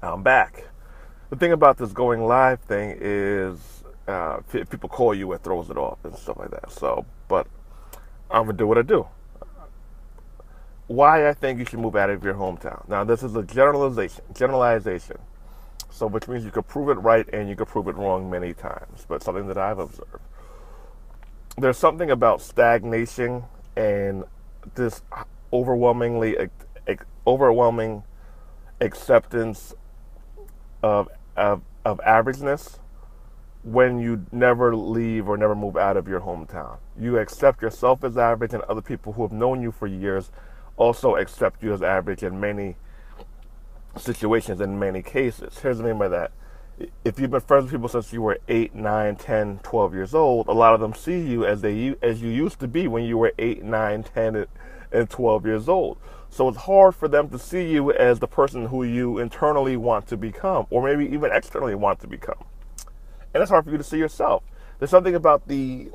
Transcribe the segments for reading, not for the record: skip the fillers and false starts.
I'm back. The thing about this going live thing is people call you, it throws it off and stuff like that. So, but I'm gonna do what I do. Why I think you should move out of your hometown. Now, this is a generalization. So, which means you could prove it right and you could prove it wrong many times. But something that I've observed. There's something about stagnation and this overwhelming acceptance of averageness when you never leave or never move out of your hometown. You accept yourself as average, and other people who have known you for years also accept you as average in many situations, in many cases. Here's what I mean by that. If you've been friends with people since you were 8, 9, 10, 12 years old, a lot of them see you as you used to be when you were 8, 9, 10, and 12 years old. So it's hard for them to see you as the person who you internally want to become, or maybe even externally want to become. And it's hard for you to see yourself. There's something about the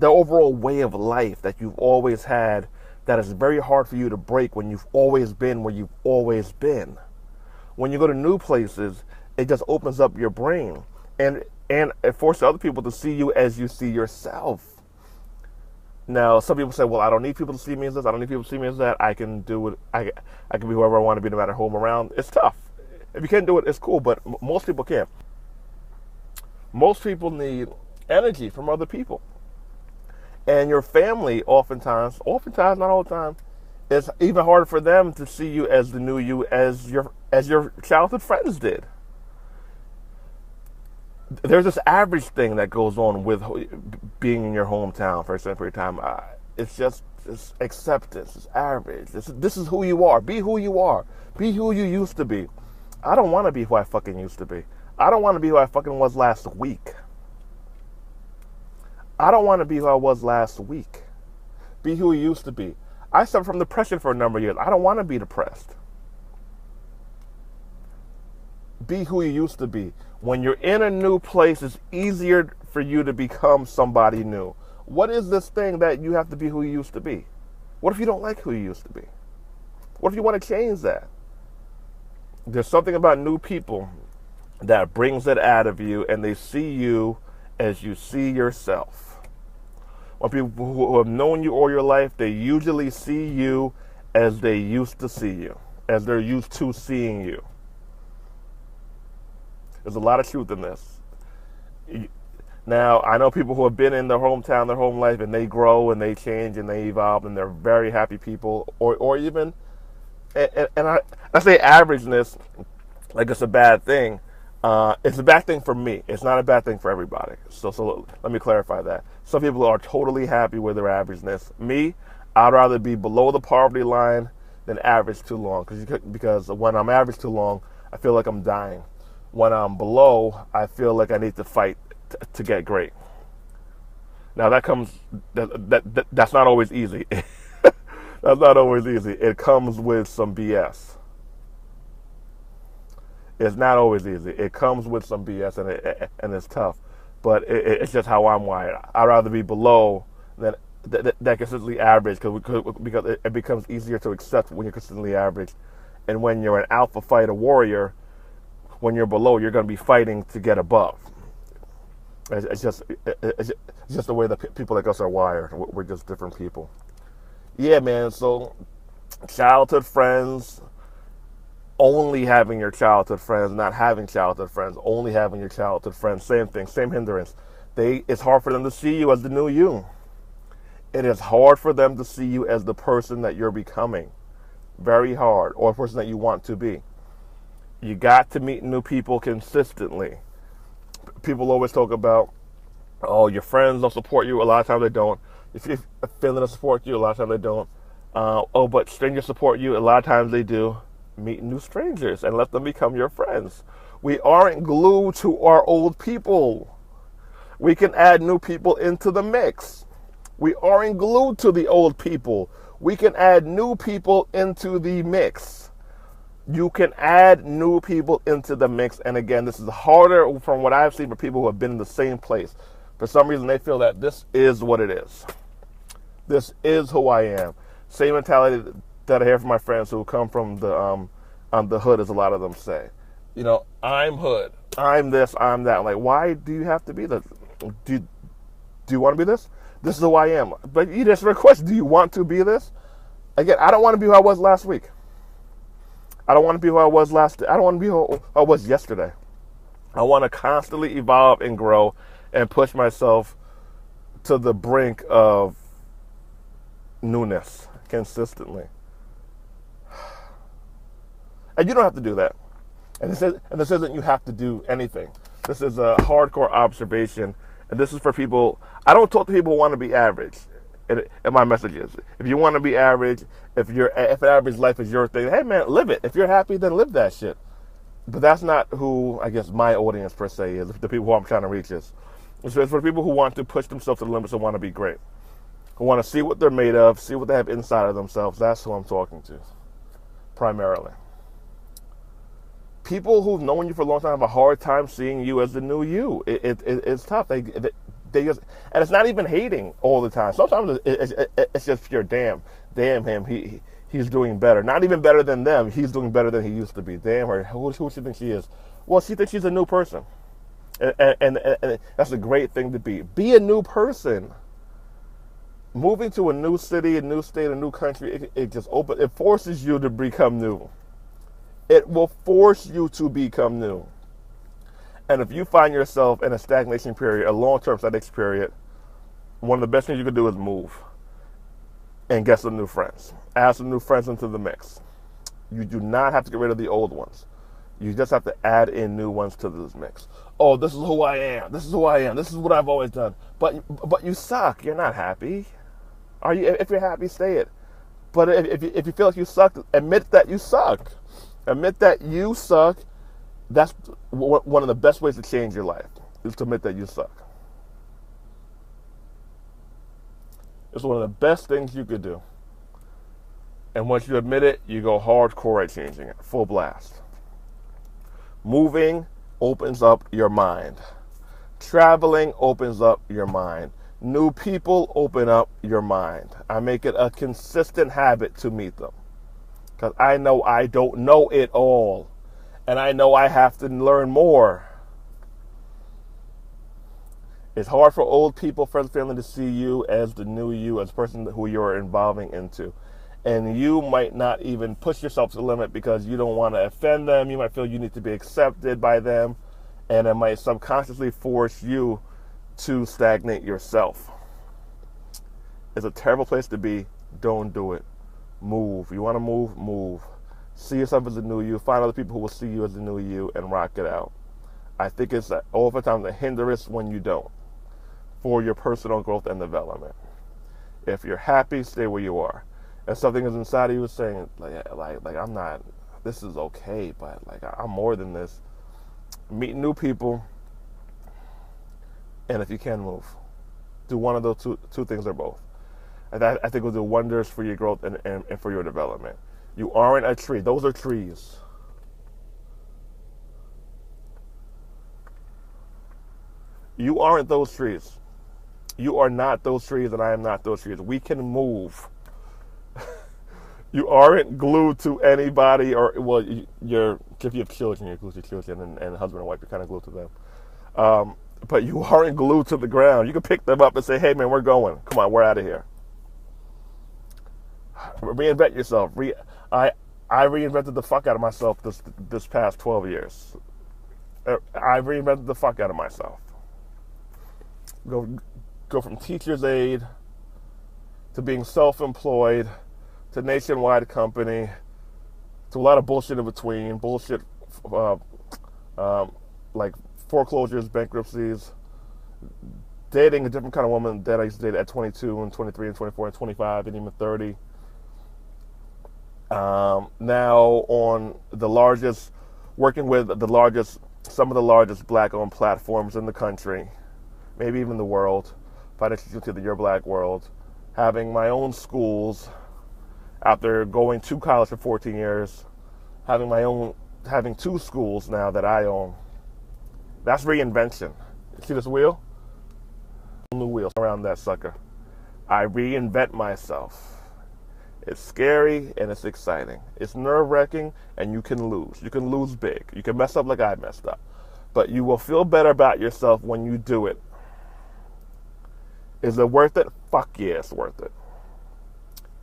overall way of life that you've always had that is very hard for you to break when you've always been where you've always been. When you go to new places, it just opens up your brain and it forces other people to see you as you see yourself. Now, some people say, well, I don't need people to see me as this. I don't need people to see me as that. I can do it. I can be whoever I want to be no matter who I'm around. It's tough. If you can't do it, it's cool, but most people can't. Most people need energy from other people. And your family oftentimes, not all the time, it's even harder for them to see you as the new you as your childhood friends did. There's this average thing that goes on with being in your hometown for a certain period of time. It's just it's acceptance. It's average. This is who you are. Be who you are. Be who you used to be. I don't want to be who I fucking used to be. I don't want to be who I fucking was last week. I don't want to be who I was last week. Be who you used to be. I suffered from depression for a number of years. I don't want to be depressed. Be who you used to be. When you're in a new place, it's easier for you to become somebody new. What is this thing that you have to be who you used to be? What if you don't like who you used to be? What if you want to change that? There's something about new people that brings it out of you, and they see you as you see yourself. When people who have known you all your life, they usually see you as they used to see you, as they're used to seeing you. There's a lot of truth in this. Now, I know people who have been in their hometown, their home life, and they grow and they change and they evolve, and they're very happy people, or even, and I say averageness like it's a bad thing. It's a bad thing for me. It's not a bad thing for everybody. So let me clarify that. Some people are totally happy with their averageness. Me, I'd rather be below the poverty line than average too long. Because when I'm average too long, I feel like I'm dying. When I'm below, I feel like I need to fight to get great. Now that's not always easy. That's not always easy. It comes with some BS. It's not always easy. It comes with some BS, and it's tough. But it's just how I'm wired. I'd rather be below than that consistently average, because it becomes easier to accept when you're consistently average. And when you're an alpha fighter warrior, when you're below, you're going to be fighting to get above. It's just the way that people like us are wired. We're just different people. Yeah, man. So childhood friends. Only having your childhood friends, not having childhood friends, only having your childhood friends, same thing, same hindrance. It's hard for them to see you as the new you. It is hard for them to see you as the person that you're becoming. Very hard, or a person that you want to be. You got to meet new people consistently. People always talk about, oh, your friends don't support you. A lot of times they don't. If you're feeling to support you, a lot of times they don't. But strangers support you. A lot of times they do. Meet new strangers and let them become your friends. We aren't glued to our old people. We can add new people into the mix. We aren't glued to the old people. We can add new people into the mix. You can add new people into the mix. And again, this is harder from what I've seen for people who have been in the same place. For some reason, they feel that this is what it is. This is who I am. Same mentality that I hear from my friends who come from the hood, as a lot of them say. You know, I'm hood. I'm this, I'm that. Like, why do you have to be this? Do you want to be this? This is who I am. But you just request, do you want to be this? Again, I don't want to be who I was last week. I don't want to be who I was I don't want to be who I was yesterday. I want to constantly evolve and grow and push myself to the brink of newness consistently. And you don't have to do that. And this isn't you have to do anything. This is a hardcore observation. And this is for people. I don't talk to people who want to be average. And my message is, if you want to be average, if average life is your thing, hey man, live it. If you're happy, then live that shit. But that's not who, I guess, my audience per se is. The people who I'm trying to reach is. It's for people who want to push themselves to the limits and want to be great. Who want to see what they're made of, see what they have inside of themselves. That's who I'm talking to, primarily. People who've known you for a long time have a hard time seeing you as the new you. It's tough. They just, and it's not even hating all the time. Sometimes it's just pure damn him. He's doing better. Not even better than them. He's doing better than he used to be. Damn her. Who she think she is? Well, she thinks she's a new person, and that's a great thing to be. Be a new person. Moving to a new city, a new state, a new country, it forces you to become new. It will force you to become new. And if you find yourself in a stagnation period, a long-term stagnation period, one of the best things you can do is move and get some new friends. Add some new friends into the mix. You do not have to get rid of the old ones. You just have to add in new ones to this mix. Oh, this is who I am. This is who I am. This is what I've always done. But you suck. You're not happy. Are you? If you're happy, say it. But if you feel like you suck, admit that you suck. Admit that you suck. That's one of the best ways to change your life, is to admit that you suck. It's one of the best things you could do. And once you admit it, you go hardcore at changing it, full blast. Moving opens up your mind. Traveling opens up your mind. New people open up your mind. I make it a consistent habit to meet them. Because I know I don't know it all. And I know I have to learn more. It's hard for old people, friends, family to see you as the new you, as the person who you're evolving into. And you might not even push yourself to the limit because you don't want to offend them. You might feel you need to be accepted by them. And it might subconsciously force you to stagnate yourself. It's a terrible place to be. Don't do it. Move. You want to move? Move. See yourself as a new you. Find other people who will see you as a new you and rock it out. I think it's oftentimes a hindrance when you don't, for your personal growth and development. If you're happy, stay where you are. If something is inside of you saying, like I'm not, this is okay, but like I'm more than this. Meet new people, and if you can, move. Do one of those two things or both. And I think will do wonders for your growth and for your development. You aren't a tree. Those are trees. You aren't those trees. You are not those trees, and I am not those trees. We can move. You aren't glued to anybody, or well, if you have children, you're glued to children, and husband and wife, you're kind of glued to them. But you aren't glued to the ground. You can pick them up and say, "Hey, man, we're going. Come on, we're out of here." Reinvent yourself. I reinvented the fuck out of myself this past 12 years. I reinvented the fuck out of myself. Go from teacher's aide to being self-employed to nationwide company to a lot of bullshit in between. Bullshit like foreclosures, bankruptcies, dating a different kind of woman that I used to date at 22 and 23 and 24 and 25 and even 30. Now on working with some of the largest black-owned platforms in the country, maybe even the world, financially to your black world, having my own schools after going to college for 14 years, having two schools now that I own. That's reinvention. See this wheel? New wheel around that sucker. I reinvent myself. It's scary and it's exciting. It's nerve-wracking and you can lose. You can lose big. You can mess up like I messed up. But you will feel better about yourself when you do it. Is it worth it? Fuck yeah, it's worth it.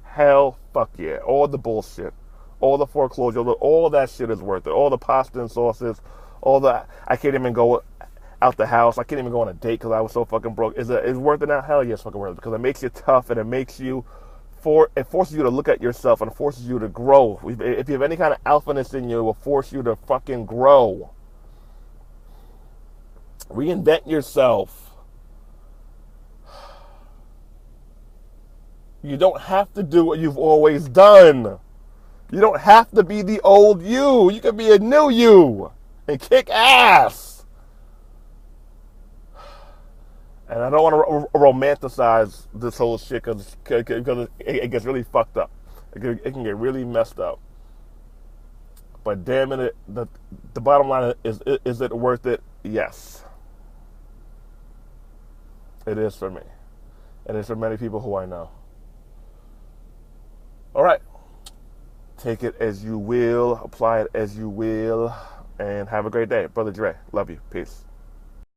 Hell, fuck yeah. All the bullshit, all the foreclosure, all that shit is worth it. All the pasta and sauces, all the, I can't even go out the house. I can't even go on a date because I was so fucking broke. Is it worth it now? Hell yeah, it's fucking worth it because it makes you tough and it makes you, it forces you to look at yourself and forces you to grow. If you have any kind of alphaness in you, it will force you to fucking grow. Reinvent yourself. You don't have to do what you've always done. You don't have to be the old you. You can be a new you and kick ass. And I don't want to romanticize this whole shit because it gets really fucked up. It can get really messed up. But damn it, the bottom line is it worth it? Yes. It is for me. And it's for many people who I know. All right. Take it as you will. Apply it as you will. And have a great day. Brother Dre, love you. Peace.